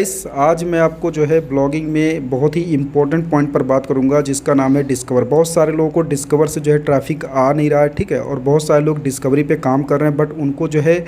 Guys आज मैं आपको जो है ब्लॉगिंग में बहुत ही इम्पोर्टेंट पॉइंट पर बात करूंगा जिसका नाम है डिस्कवर। बहुत सारे लोगों को डिस्कवर से जो है ट्रैफिक आ नहीं रहा है, ठीक है, और बहुत सारे लोग डिस्कवरी पे काम कर रहे हैं बट उनको जो है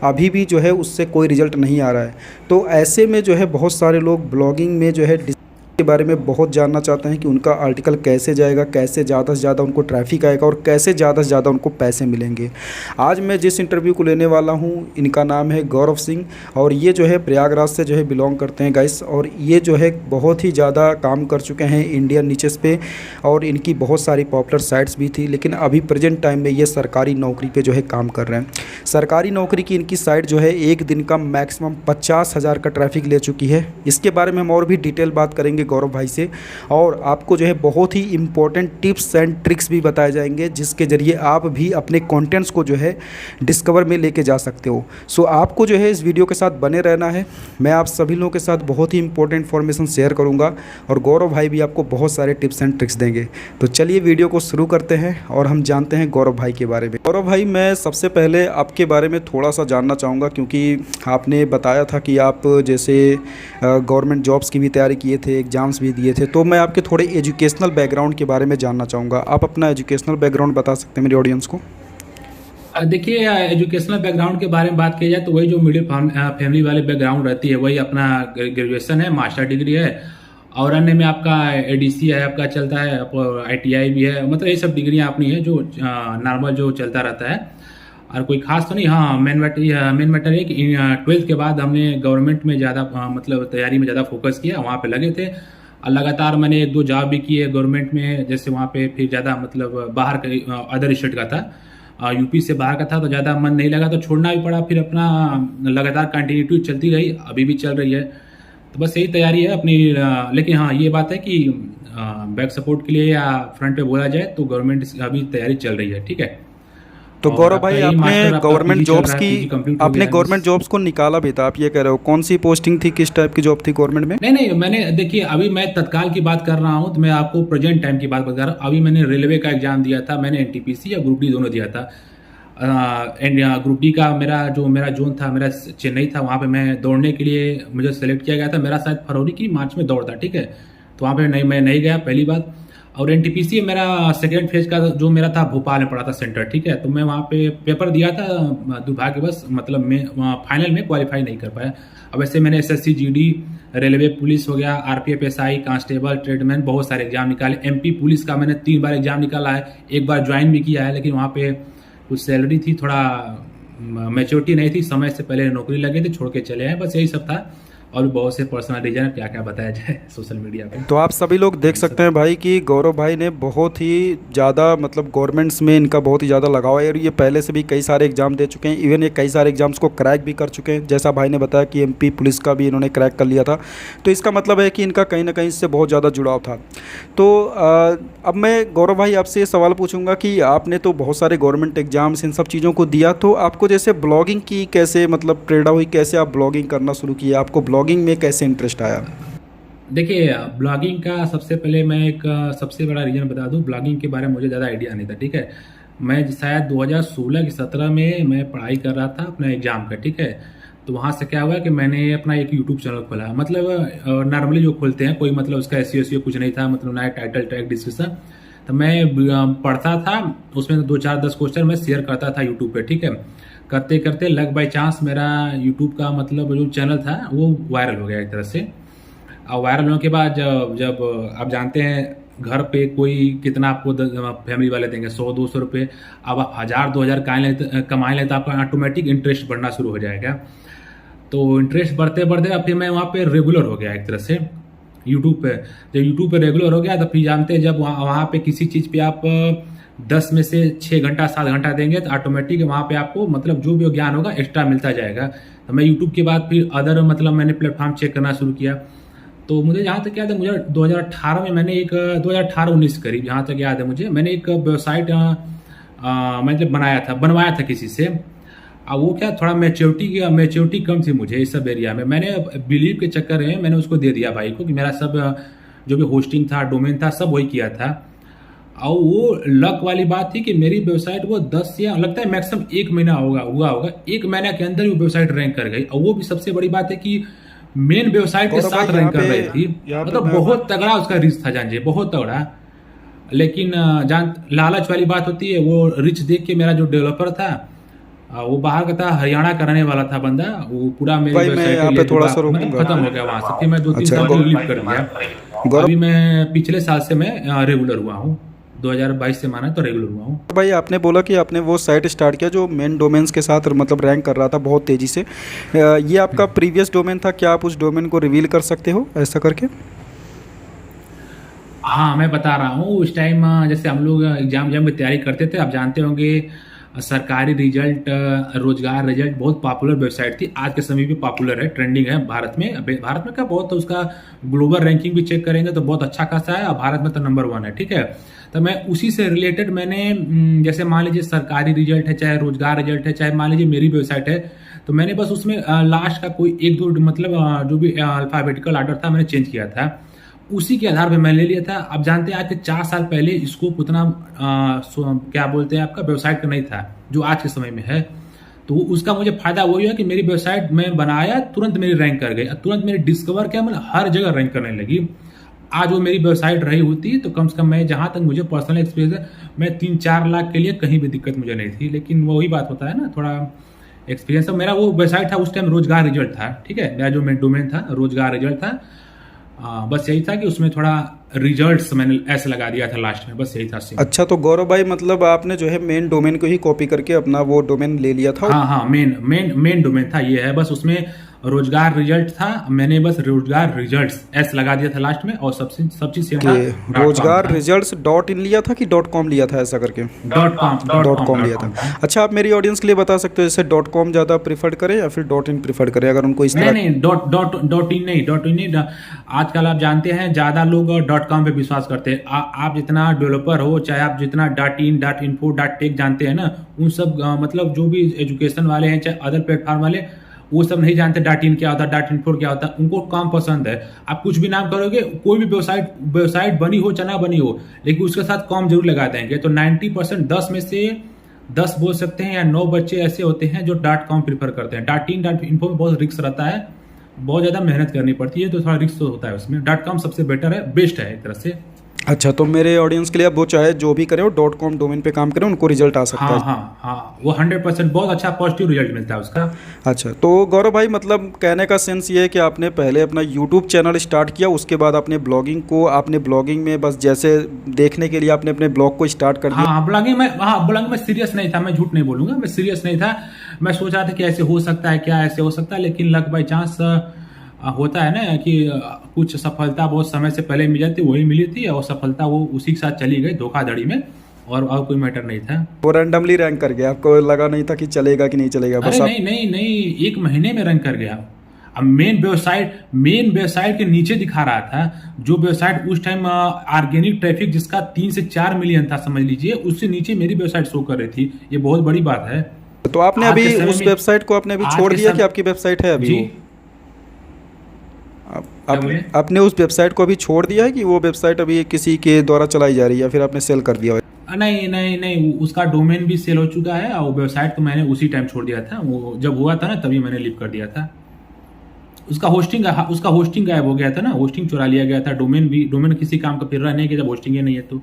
अभी भी जो है उससे कोई रिजल्ट नहीं आ रहा है। तो ऐसे में जो है बहुत सारे लोग ब्लॉगिंग में जो है के बारे में बहुत जानना चाहते हैं कि उनका आर्टिकल कैसे जाएगा, कैसे ज़्यादा से ज़्यादा उनको ट्रैफिक आएगा और कैसे ज़्यादा से ज़्यादा उनको पैसे मिलेंगे। आज मैं जिस इंटरव्यू को लेने वाला हूं इनका नाम है गौरव सिंह और ये जो है प्रयागराज से जो है बिलोंग करते हैं गाइस, और ये जो है बहुत ही ज़्यादा काम कर चुके हैं इंडियन नीचेस पे और इनकी बहुत सारी पॉपुलर साइट्स भी थी, लेकिन अभी प्रेजेंट टाइम में ये सरकारी नौकरी पर जो है काम कर रहे हैं। सरकारी नौकरी की इनकी साइट जो है एक दिन का मैक्सिमम 50,000 का ट्रैफिक ले चुकी है। इसके बारे में हम और भी डिटेल बात करेंगे गौरव भाई से और आपको जो है बहुत ही इंपॉर्टेंट टिप्स एंड ट्रिक्स भी बताए जाएंगे जिसके ज़रिए आप भी अपने कंटेंट्स को जो है डिस्कवर में लेके जा सकते हो। सो आपको जो है इस वीडियो के साथ बने रहना है। मैं आप सभी लोगों के साथ बहुत ही इंपॉर्टेंट इन्फॉर्मेशन शेयर करूंगा और गौरव भाई भी आपको बहुत सारे टिप्स एंड ट्रिक्स देंगे। तो चलिए वीडियो को शुरू करते हैं और हम जानते हैं गौरव भाई के बारे में। गौरव भाई, मैं सबसे पहले आपके बारे में थोड़ा सा जानना चाहूँगा क्योंकि आपने बताया था कि आप जैसे गवर्नमेंट जॉब्स की भी तैयारी किए थे, एग्ज़ाम्स भी दिए थे, तो मैं आपके थोड़े एजुकेशनल बैकग्राउंड के बारे में जानना चाहूँगा। आप अपना एजुकेशनल बैकग्राउंड बता सकते हैं मेरे ऑडियंस को? देखिए, एजुकेशनल बैकग्राउंड के बारे में बात की जाए तो वही जो मिडिल फैमिली वाले बैकग्राउंड रहती है वही अपना ग्रेजुएशन है, मास्टर डिग्री है और अन्य में आपका एडीसी है, आपका चलता है, आईटीआई भी है। मतलब ये सब डिग्रियां अपनी है जो नॉर्मल जो चलता रहता है और कोई खास तो नहीं। हाँ, मेन मैटर है कि 12th के बाद हमने गवर्नमेंट में ज़्यादा मतलब तैयारी में ज़्यादा फोकस किया, वहाँ पे लगे थे और लगातार मैंने 1-2 जॉब भी किए गवर्नमेंट में। जैसे वहाँ पे फिर ज़्यादा मतलब बाहर का अदर स्टेट का था, यूपी से बाहर का था तो ज़्यादा मन नहीं लगा तो छोड़ना भी पड़ा। फिर अपना लगातार कंटिन्यूटी चलती रही, अभी भी चल रही है। तो बस यही तैयारी है अपनी। लेकिन हाँ, ये बात है कि बैक सपोर्ट के लिए या फ्रंट पे बोला जाए तो गवर्नमेंट अभी तैयारी चल रही है, ठीक है। तो गौरव भाई, आपने गवर्नमेंट जॉब्स को निकाला भी था, आप ये कह रहे हो? कौन सी पोस्टिंग थी, किस टाइप की जॉब थी गवर्नमेंट में? नहीं, मैंने देखिए अभी मैं तत्काल की बात कर रहा हूँ तो मैं आपको प्रेजेंट टाइम की बात बता रहा हूँ। अभी मैंने रेलवे का एग्जाम दिया था, मैंने एनटीपीसी या ग्रुप डी दोनों दिया था। ग्रुप डी का मेरा जोन था, मेरा चेन्नई था। वहाँ पे मैं दौड़ने के लिए मुझे सेलेक्ट किया गया था। मेरा शायद फरवरी की मार्च में दौड़ था, ठीक है। तो वहाँ पे मैं नहीं गया, पहली बात। और एनटीपीसी मेरा सेकेंड फेज का जो मेरा था भोपाल में पड़ा था सेंटर, ठीक है। तो मैं वहाँ पे पेपर दिया था, दुर्भाग्यवश मतलब मैं फाइनल में क्वालिफाई नहीं कर पाया। अब वैसे मैंने एसएससी, जीडी, रेलवे पुलिस हो गया, आरपीएफ, एसआई, कांस्टेबल, ट्रेडमैन, बहुत सारे एग्जाम निकाले। एमपी पुलिस का मैंने 3 बार एग्जाम निकाला है, एक बार ज्वाइन भी किया है, लेकिन वहाँ पे कुछ सैलरी थी, थोड़ा मैच्योरिटी नहीं थी, समय से पहले नौकरी लगे थे, छोड़ के चले आए। बस यही सब था और बहुत से पर्सनल रीजन, क्या क्या बताया जाए सोशल मीडिया पे। तो आप सभी लोग देख सकते हैं भाई कि गौरव भाई ने बहुत ही ज़्यादा मतलब गवर्नमेंट्स में इनका बहुत ही ज़्यादा लगाव है और ये पहले से भी कई सारे एग्जाम दे चुके हैं। इवन ये कई सारे एग्जाम्स को क्रैक भी कर चुके हैं, जैसा भाई ने बताया कि एमपी पुलिस का भी इन्होंने क्रैक कर लिया था। तो इसका मतलब है कि इनका कहीं ना कहीं इससे बहुत ज़्यादा जुड़ाव था। तो अब मैं गौरव भाई आपसे ये सवाल पूछूंगा कि आपने तो बहुत सारे गवर्नमेंट एग्जाम्स इन सब चीज़ों को दिया, तो आपको जैसे ब्लॉगिंग की कैसे मतलब प्रेरणा हुई, कैसे आप ब्लॉगिंग करना शुरू किए, आपको ब्लॉगिंग में कैसे इंटरेस्ट आया? देखिए, ब्लॉगिंग का सबसे पहले मैं एक सबसे बड़ा रीजन बता दूं। ब्लॉगिंग के बारे में मुझे ज़्यादा आइडिया नहीं था, ठीक है। मैं शायद 2016 की 17 में मैं पढ़ाई कर रहा था अपना एग्जाम का, ठीक है। तो वहाँ से क्या हुआ कि मैंने अपना एक यूट्यूब चैनल खोला। मतलब नॉर्मली जो खोलते हैं कोई मतलब उसका एसईओ कुछ नहीं था, मतलब ना टाइटल टैग डिस्क्रिप्शन। तो मैं पढ़ता था, उसमें 2-4-10 क्वेश्चन मैं शेयर करता था यूट्यूब पे, ठीक है। करते करते लग बाई चांस मेरा यूट्यूब का मतलब जो चैनल था वो वायरल हो गया एक तरह से। और वायरल होने के बाद जब आप जानते हैं घर पे कोई कितना आपको फैमिली वाले देंगे, 100-200 रुपये। अब आप 1000-2000 कमाए लें तो आपका ऑटोमेटिक इंटरेस्ट बढ़ना शुरू हो जाएगा। तो इंटरेस्ट बढ़ते बढ़ते अब फिर मैं वहाँ पे रेगुलर हो गया एक तरह से यूट्यूब पे। जब यूट्यूब पे रेगुलर हो गया तो फिर जानते हैं जब वहाँ पे किसी चीज़ पे आप 10 में से 6 घंटा 7 घंटा देंगे तो ऑटोमेटिक वहाँ पे आपको मतलब जो भी ज्ञान होगा एक्स्ट्रा मिलता जाएगा। तो मैं यूट्यूब के बाद फिर अदर मतलब मैंने प्लेटफॉर्म चेक करना शुरू किया। तो मुझे जहाँ तक याद है, मुझे 2018 में मैंने एक 2018-19 करीब जहाँ तक याद है मुझे, मैंने एक वेबसाइट मतलब बनवाया था किसी से। अब वो क्या थोड़ा मैच्योरिटी कम थी मुझे इस सब एरिया में। मैंने बिलीव के चक्कर में मैंने उसको दे दिया भाई को कि मेरा सब जो भी होस्टिंग था, डोमेन था, सब वही किया था। और वो लक वाली बात थी कि मेरी वेबसाइट वो 10 या लगता है मैक्सिमम 1 महीना हुआ होगा, 1 महीना के अंदर वो वेबसाइट रैंक कर गई। और वो भी सबसे बड़ी बात है कि मेन वेबसाइट के गौरव साथ भाई रैंक कर रही थी। यहाँ पे मतलब मैं बहुत तगड़ा उसका रिच था जानिए, बहुत तगड़ा। लेकिन जान लालच वाली बात होती है, वो रिच देख के मेरा जो डेवलपर था वो बाहर का था, हरियाणा का रहने वाला था बंदा, वो पूरा मेरी भाई मैं वेबसाइट यहाँ ले पे थोड़ा चुका, सा मतलब रोकूंगा। खत्म हो गया वहां से। फिर मैं 2-3 अच्छा साल के लिए लीव कर दिया। गौरव अभी मैं पिछले साल से मैं रेगुलर हुआ हूँ, 2022 से माना तो रेगुलर हुआ हूँ। भाई आपने बोला कि आपने वो साइट स्टार्ट किया जो मेन डोमेन्स के साथ मतलब रैंक कर रहा था बहुत तेज़ी से, ये आपका प्रीवियस डोमेन था, क्या आप उस डोमेन को रिवील कर सकते हो ऐसा करके? हाँ, मैं बता रहा हूँ। उस टाइम जैसे हम लोग एग्जाम की तैयारी करते थे, आप जानते होंगे सरकारी रिजल्ट, रोजगार रिजल्ट बहुत पॉपुलर वेबसाइट थी, आज के समय भी पॉपुलर है, ट्रेंडिंग है भारत में। भारत में क्या बहुत, उसका ग्लोबल रैंकिंग भी चेक करेंगे तो बहुत अच्छा खासा है, और भारत में तो नंबर 1 है, ठीक है। तो मैं उसी से रिलेटेड मैंने जैसे मान लीजिए सरकारी रिजल्ट है, चाहे रोजगार रिजल्ट है, चाहे मान लीजिए मेरी वेबसाइट है, तो मैंने बस उसमें लास्ट का कोई 1-2 मतलब जो भी अल्फाबेटिकल ऑर्डर था मैंने चेंज किया था, उसी के आधार पे मैं ले लिया था। अब जानते हैं आज से 4 साल पहले स्कोप उतना क्या बोलते हैं आपका वेबसाइट का नहीं था जो आज के समय में है। तो उसका मुझे फायदा वही है कि मेरी वेबसाइट मैं बनाया तुरंत मेरी रैंक कर गई, तुरंत मेरी डिस्कवर क्या मतलब हर जगह रैंक करने लगी। आज वो मेरी वेबसाइट रही होती तो कम से कम मैं, जहां तक मुझे पर्सनल एक्सपीरियंस है, मैं 3-4 लाख के लिए कहीं भी दिक्कत मुझे नहीं थी। लेकिन वही बात होता है ना, थोड़ा एक्सपीरियंस। मेरा वो वेबसाइट था उस टाइम रोजगार रिजल्ट था, ठीक है, मेरा जो मेन डोमेन था रोजगार रिजल्ट था। बस यही था कि उसमें थोड़ा रिजल्ट्स मैंने ऐसे लगा दिया था लास्ट में, बस यही था सिर्फ। अच्छा तो गौरव भाई मतलब आपने जो है मेन डोमेन को ही कॉपी करके अपना वो डोमेन ले लिया था? हाँ हाँ, मेन डोमेन था ये है, बस उसमें रोजगार रिजल्ट था, मैंने बस रोजगार रिजल्ट्स ऐसे लगा दिया था लास्ट में, और सब चीज सेम था। रोजगार रिजल्ट्स डॉट इन लिया था कि डॉट कॉम लिया था ऐसा करके? डॉट कॉम लिया था। अच्छा आप मेरी ऑडियंस के लिए बता सकते हो जैसे डॉट कॉम ज़्यादा प्रीफर्ड करें या फिर डॉट इन प्रीफर्ड करें, अगर उनको इस तरह? नहीं, डॉट इन नहीं। आजकल आप जानते हैं ज्यादा लोग डॉट कॉम पे विश्वास करते हैं। आप जितना डेवलपर हो, चाहे आप जितना dot in, dot info, dot take जानते हैं ना, उन सब मतलब जो भी एजुकेशन वाले हैं, चाहे अदर प्लेटफॉर्म वाले, वो सब नहीं जानते डॉट इन क्या होता है, डॉट इन्फो क्या होता है। उनको काम पसंद है, आप कुछ भी नाम करोगे, कोई भी वेबसाइट बनी हो चाहे ना बनी हो, लेकिन उसके साथ कॉम जरूर लगा देंगे। तो 90% 10 में से 10 बोल सकते हैं या 9 बच्चे ऐसे होते हैं जो डॉट कॉम प्रीफर करते हैं। डॉट इन, डॉट इन्फो में बहुत रिस्क रहता है, बहुत ज़्यादा मेहनत करनी पड़ती है, तो थोड़ा रिस्क तो होता है उसमें। डॉट कॉम सबसे बेटर है, बेस्ट है एक तरह से। अच्छा तो मेरे ऑडियंस के लिए अब वो चाहे जो भी करें वो डॉट कॉम डोमेन पे काम करें उनको रिजल्ट आ सकता हाँ है? हाँ, वो 100% बहुत अच्छा पॉजिटिव रिजल्ट मिलता है उसका। अच्छा तो गौरव भाई मतलब कहने का सेंस ये है कि आपने पहले अपना यूट्यूब चैनल स्टार्ट किया, उसके बाद आपने ब्लॉगिंग में बस जैसे देखने के लिए आपने अपने ब्लॉग को स्टार्ट कर दिया? हाँ, ब्लॉगिंग में सीरियस नहीं था, मैं झूठ नहीं बोलूंगा, मैं सीरियस नहीं था। मैं सोच रहा था कि ऐसे हो सकता है क्या, ऐसे हो सकता है, लेकिन लक बाई चांस होता है ना कि कुछ सफलता बहुत समय से पहले मिल जाती, वही मिली थी, और सफलता वो उसी के साथ चली गई धोखाधड़ी में, और कोई मैटर नहीं था। वो रैंडमली रैंक कर गया, आपको लगा नहीं था कि चलेगा कि नहीं चलेगा? अरे बस नहीं, 1 महीने में रैंक कर गया। अब मेन वेबसाइट के नीचे दिखा रहा था, जो वेबसाइट उस टाइम ऑर्गेनिक ट्रैफिक जिसका 3 से 4 मिलियन था समझ लीजिए, उससे नीचे मेरी वेबसाइट शो कर रही थी। ये बहुत बड़ी बात है। तो आपने अभी उस वेबसाइट को आपने अभी छोड़ दिया कि आपकी वेबसाइट है अभी? आपने उस वेबसाइट को अभी छोड़ दिया है कि वो वेबसाइट अभी किसी के द्वारा चलाई जा रही है, या फिर आपने सेल कर दिया? नहीं, उसका डोमेन भी सेल हो चुका है, और वेबसाइट तो मैंने उसी टाइम छोड़ दिया था। वो जब हुआ था ना तभी मैंने लीव कर दिया था। उसका होस्टिंग गायब हो गया था ना, होस्टिंग चुरा लिया गया था। डोमेन किसी काम का फिर रहा नहीं कि जब होस्टिंग ही नहीं है तो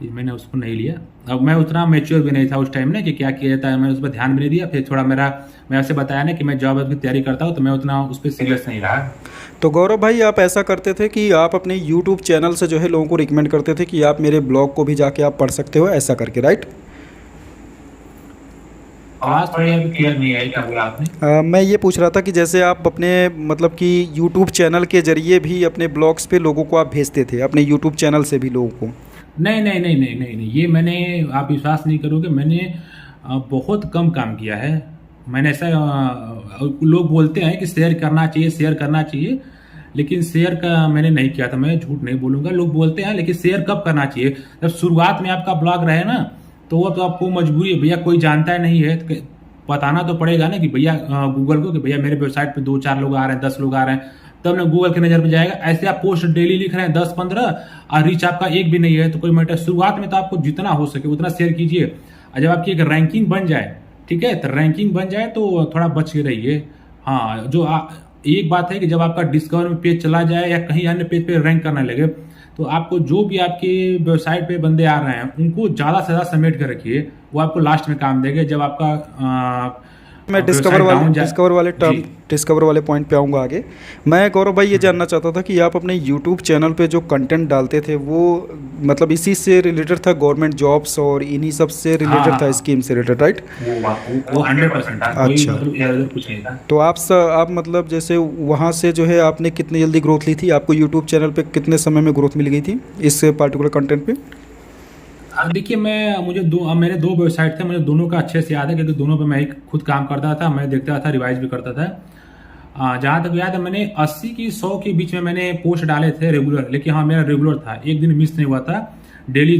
फिर मैंने उसको नहीं लिया। अब मैं उतना मैच्योर भी नहीं था उस टाइम ना कि क्या किया जाता है, मैं उस पर ध्यान भी नहीं दिया। फिर थोड़ा मैं आपसे बताया ना कि मैं जॉब की तैयारी करता हूँ, तो मैं उतना उस पर सीरियस नहीं रहा। तो गौरव भाई आप ऐसा करते थे कि आप अपने यूट्यूब चैनल से जो है लोगों को रिकमेंड करते थे कि आप मेरे ब्लॉग को भी जाके आप पढ़ सकते हो ऐसा करके, राइट? आवाज थोड़ी अभी क्लियर नहीं आई, क्या बोला आपने? मैं ये पूछ रहा था कि जैसे आप अपने मतलब कि यूट्यूब चैनल के जरिए भी अपने ब्लॉग्स पे लोगों को आप भेजते थे, अपने यूट्यूब चैनल से भी लोगों को? नहीं, ये मैंने, आप विश्वास नहीं करोगे, मैंने बहुत कम काम किया है। मैंने ऐसा लोग बोलते हैं कि शेयर करना चाहिए, लेकिन शेयर का मैंने नहीं किया था, मैं झूठ नहीं बोलूंगा। लोग बोलते हैं, लेकिन शेयर कब करना चाहिए? जब शुरुआत में आपका ब्लॉग रहे ना, तो वो तो आपको मजबूरी है, भैया कोई जानता है नहीं है तो बताना तो पड़ेगा ना कि भैया गूगल को कि भैया मेरे वेबसाइट पे 2-4 लोग आ रहे हैं, 10 लोग आ रहे हैं, तब ना गूगल की नजर में जाएगा। ऐसे आप पोस्ट डेली लिख रहे हैं 10-15 और रीच आपका 1 भी नहीं है तो कोई मैटर। शुरुआत में तो आपको जितना हो सके उतना शेयर कीजिए, और जब आपकी एक रैंकिंग बन जाए, ठीक है, तो रैंकिंग बन जाए तो थोड़ा बच के रहिए। हाँ, जो एक बात है कि जब आपका डिस्कवर में पेज चला जाए या कहीं अन्य पेज पे रैंक करने लगे, तो आपको जो भी आपके वेबसाइट पे बंदे आ रहे हैं उनको ज़्यादा से ज़्यादा समेट कर रखिए, वो आपको लास्ट में काम देंगे जब आपका मैं वेबसाइट डाउन जाए। जी। डिस्कवर वाले पॉइंट पे आऊँगा आगे। मैं गौरव भाई ये जानना चाहता था कि आप अपने यूट्यूब चैनल पे जो कंटेंट डालते थे वो मतलब इसी से रिलेटेड था, गवर्नमेंट जॉब्स और इन्हीं सब से हाँ रिलेटेड हाँ था, हाँ, स्कीम से रिलेटेड, राइट? वो 100% था, कोई अच्छा। मतलब इधर उधर कुछ नहीं था। तो आप मतलब जैसे वहाँ से जो है आपने कितनी जल्दी ग्रोथ ली थी? आपको यूट्यूब चैनल पे कितने समय में ग्रोथ मिल गई थी इस पर्टिकुलर कंटेंट पे? देखिए, मेरे दो वेबसाइट थे, मुझे दोनों का अच्छे से याद है क्योंकि दोनों पे मैं ही खुद काम करता था, मैं देखता था, रिवाइज भी करता था। जहाँ तक याद है मैंने 80 की 100 के बीच में मैंने पोस्ट डाले थे रेगुलर, लेकिन हाँ मेरा रेगुलर था, एक दिन मिस नहीं हुआ था। डेली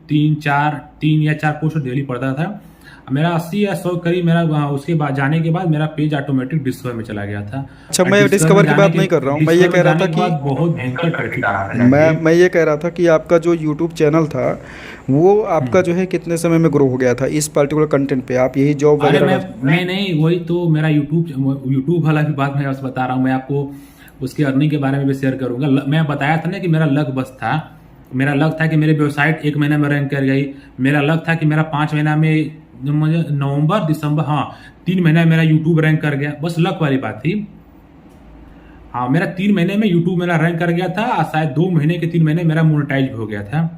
3 या 4 पोस्ट डेली पड़ता था। मेरा 80 या 100 करीब मेरा उसके बाद जाने के बाद मेरा पेज ऑटोमेटिक डिस्कवर में चला गया था। अच्छा, और मैं डिस्कवर की बात नहीं कर रहा हूँ, मैं ये डिस्कवर कह में रहा था जाने के बाद कि बहुत भयंकर ट्रैफिक आ रहा था जाके। मैं ये कह रहा था कि आपका जो यूट्यूब चैनल था वो आपका हम्म। जो है कितने समय में ग्रो हो गया था इस पर्टिकुलर कंटेंट पे? आप यही जॉब अरे वगैरह मैं नहीं, वही तो मेरा यूट्यूब वाला भी बात मैं बस बता रहा हूँ। मैं आपको उसके अर्निंग के बारे में भी शेयर करूंगा। मैं बताया था ना कि मेरा लक बस था। मेरा लक था कि मेरी वेबसाइट 1 महीने में रैंक कर गई। मेरा लक था कि मेरा 5 महीना में, मुझे नवंबर दिसंबर, हाँ 3 महीना में मेरा यूट्यूब रैंक कर गया। बस लक वाली बात थी। हाँ, मेरा 3 महीने में यूट्यूब मेरा रैंक कर गया था, और शायद 2 महीने के 3 महीने मेरा मोनेटाइज भी हो गया था।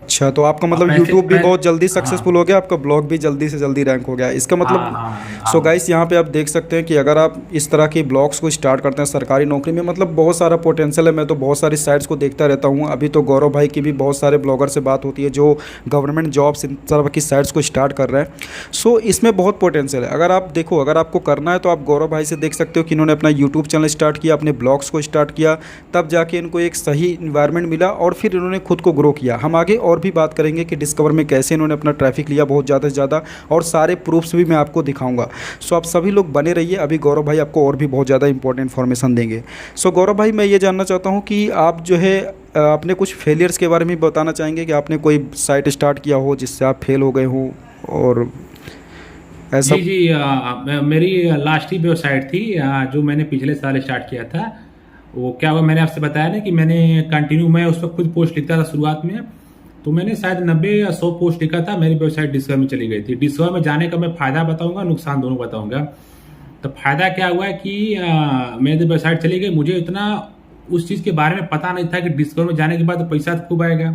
अच्छा, तो आपका और मतलब यूट्यूब भी बहुत जल्दी सक्सेसफुल हाँ हो गया, आपका ब्लॉग भी जल्दी से जल्दी रैंक हो गया इसका हाँ मतलब। हाँ सो हाँ। गाइस, यहाँ पे आप देख सकते हैं कि अगर आप इस तरह के ब्लॉग्स को स्टार्ट करते हैं सरकारी नौकरी में, मतलब बहुत सारा पोटेंशियल है। मैं तो बहुत सारी साइट्स को देखता रहता हूँ। अभी तो गौरव भाई की भी बहुत सारे ब्लॉगर से बात होती है जो गवर्नमेंट जॉब्स इन तरह की साइट्स को स्टार्ट कर रहे हैं। सो इसमें बहुत पोटेंशियल है। अगर आप देखो, अगर आपको करना है तो आप गौरव भाई से देख सकते हो कि इन्होंने अपना यूट्यूब चैनल स्टार्ट किया, अपने ब्लॉग्स को स्टार्ट किया, तब जाके इनको एक सही इन्वायरमेंट मिला और फिर इन्होंने खुद को ग्रो किया। हम आगे और भी बात करेंगे कि डिस्कवर में कैसे इन्होंने अपना ट्रैफिक लिया बहुत ज़्यादा से ज़्यादा, और सारे प्रूफ्स भी मैं आपको दिखाऊंगा। सो आप सभी लोग बने रहिए, अभी गौरव भाई आपको और भी बहुत ज़्यादा इंपॉर्टेंट इन्फॉर्मेशन देंगे। सो गौरव भाई, मैं ये जानना चाहता हूँ कि आप जो है अपने कुछ फेलियर्स के बारे में बताना चाहेंगे कि आपने कोई साइट स्टार्ट किया हो जिससे आप फेल हो गए हो और ऐसा? जी जी, मेरी लास्ट ही वेबसाइट थी जो मैंने पिछले साल स्टार्ट किया था। वो क्या हुआ, मैंने आपसे बताया ना कि मैंने कंटिन्यू, मैं उस पर खुद पोस्ट लिखता था शुरुआत में। तो मैंने शायद 90 या 100 पोस्ट लिखा था, मेरी वेबसाइट डिस्कवर में चली गई थी। डिस्कवर में जाने का मैं फ़ायदा बताऊंगा, नुकसान दोनों बताऊंगा। तो फ़ायदा क्या हुआ कि मेरी वेबसाइट चली गई। मुझे इतना उस चीज़ के बारे में पता नहीं था कि डिस्कवर में जाने के बाद तो पैसा तो खूब आएगा।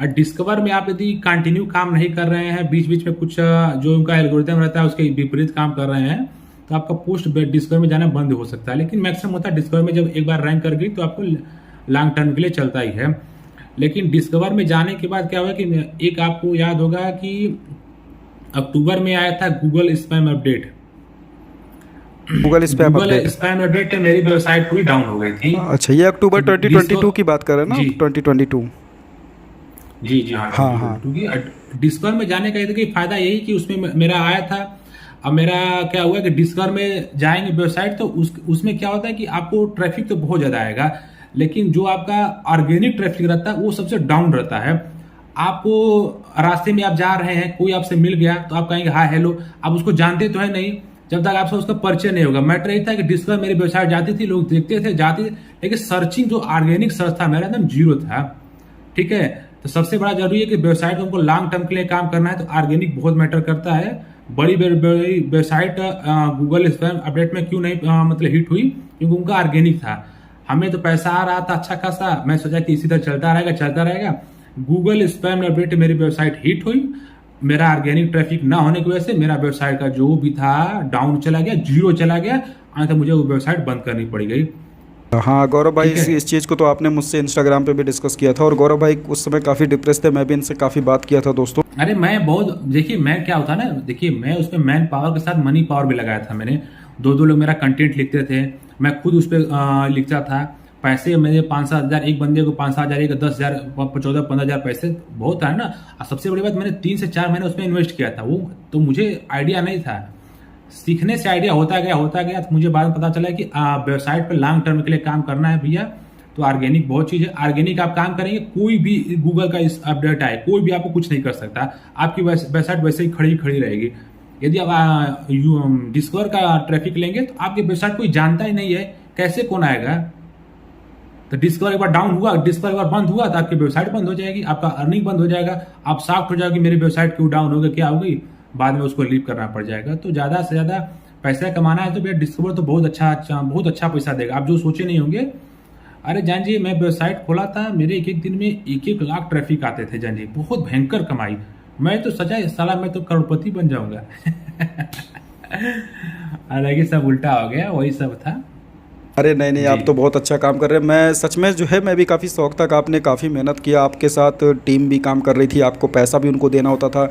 और डिस्कवर में आप यदि कंटिन्यू काम नहीं कर रहे हैं, बीच बीच में कुछ जो उनका एल्गोरिथम रहता है उसके विपरीत काम कर रहे हैं, तो आपका पोस्ट डिस्कवर में जाना बंद हो सकता है। लेकिन मैक्सिमम होता है डिस्कवर में जब एक बार रैंक कर गई तो आपको लॉन्ग टर्म के लिए चलता ही है। लेकिन डिस्कवर में जाने के बाद क्या हुआ कि एक आपको याद होगा कि अक्टूबर में आया था Google spam update. Google spam Google update? Spam update मेरी वेबसाइट पूरी डाउन हो गई थी। अच्छा, ये अक्टूबर तो 2022 की बात कर रहे हैं ना? जी 2022? जी जी हाँ, हाँ हाँ। क्योंकि डिस्कवर में जाने का ये था कि फायदा यही कि उसमें मेरा आया था। अब मेरा क्या हुआ कि डिस्कवर में जाएंगे वेबसाइट तो उसमें क्या होता है कि आपको ट्रैफिक तो बहुत ज्यादा आएगा, लेकिन जो आपका ऑर्गेनिक ट्रैफिक रहता है वो सबसे डाउन रहता है। आपको रास्ते में आप जा रहे हैं, कोई आपसे मिल गया तो आप कहेंगे हाय हेलो, आप उसको जानते तो है नहीं जब तक आपसे उसका परिचय नहीं होगा। मैटर यही था कि डिस्कवर मेरी वेबसाइट जाती थी, लोग देखते थे, जाते थे, लेकिन सर्चिंग जो ऑर्गेनिक सर्च था मेरा एकदम जीरो था। ठीक है, तो सबसे बड़ा जरूरी है कि वेबसाइट को हमको लॉन्ग टर्म के लिए काम करना है तो ऑर्गेनिक बहुत मैटर करता है। बड़ी बड़ी वेबसाइट गूगल स्पैम अपडेट में क्यों नहीं मतलब हिट हुई, क्योंकि उनका ऑर्गेनिक था। हमें तो पैसा आ रहा था अच्छा खासा, मैं सोचा कि इसी तरह चलता रहेगा। गूगल स्पैम अपडेट मेरी वेबसाइट हिट हुई। मेरा ऑर्गेनिक ट्रैफिक ना होने की वजह से मेरा वेबसाइट का जो भी था डाउन चला गया, जीरो चला गया, अंत में मुझे वो वेबसाइट बंद करनी पड़ गई। हाँ गौरव भाई, ठीक है। इस चीज़ को तो आपने मुझसे इंस्टाग्राम पे भी डिस्कस किया था और गौरव भाई उस समय काफ़ी डिप्रेस थे, मैं भी इनसे काफ़ी बात किया था दोस्तों। अरे मैं बहुत, देखिए मैं क्या होता ना, देखिए मैं उसमें मैन पावर के साथ मनी पावर भी लगाया था मैंने। दो लोग मेरा कंटेंट लिखते थे, मैं खुद उस पर लिखता था। पैसे मेरे 5-7 हज़ार, एक बंदे को 5-7 हज़ार, एक 10 हज़ार, 14-15 हज़ार पैसे बहुत है ना। और सबसे बड़ी बात, मैंने 3 से 4 महीने उसमें इन्वेस्ट किया था। वो तो मुझे आइडिया नहीं था, सीखने से आइडिया होता गया। तो मुझे बाद में पता चला कि वेबसाइट पर लॉन्ग टर्म के लिए काम करना है भैया, तो ऑर्गेनिक बहुत चीज़ है। ऑर्गेनिक आप काम करेंगे, कोई भी गूगल का इस अपडेट आए, कोई भी आपको कुछ नहीं कर सकता। आपकी वेबसाइट वैसे ही खड़ी रहेगी। यदि आप डिस्कवर का ट्रैफिक लेंगे तो आपकी वेबसाइट कोई जानता ही नहीं है, कैसे कौन आएगा? तो डिस्कवर एक बार डाउन हुआ, डिस्कवर एक बार बंद हुआ तो आपकी वेबसाइट बंद हो जाएगी, आपका अर्निंग बंद हो जाएगा, आप शॉक्ड हो जाओगे मेरी वेबसाइट क्यों डाउन हो गई, क्या हो गई, बाद में उसको लीव करना पड़ जाएगा। तो ज़्यादा से ज़्यादा पैसा कमाना है तो भैया डिस्कवर तो बहुत अच्छा पैसा देगा, आप जो सोचे नहीं होंगे। अरे जान जी, मैं वेबसाइट खोला था, मेरे एक एक दिन में 1-1 लाख ट्रैफिक आते थे जान जी, बहुत भयंकर कमाई। मैं तो सचा साला मैं तो करोड़पति बन जाऊंगा। हालांकि सब उल्टा हो गया, वही सब था। अरे नहीं नहीं, जी। आप तो बहुत अच्छा काम कर रहे हैं। मैं सच में जो है मैं भी काफ़ी शौक था कि आपने काफ़ी मेहनत किया, आपके साथ टीम भी काम कर रही थी, आपको पैसा भी उनको देना होता था,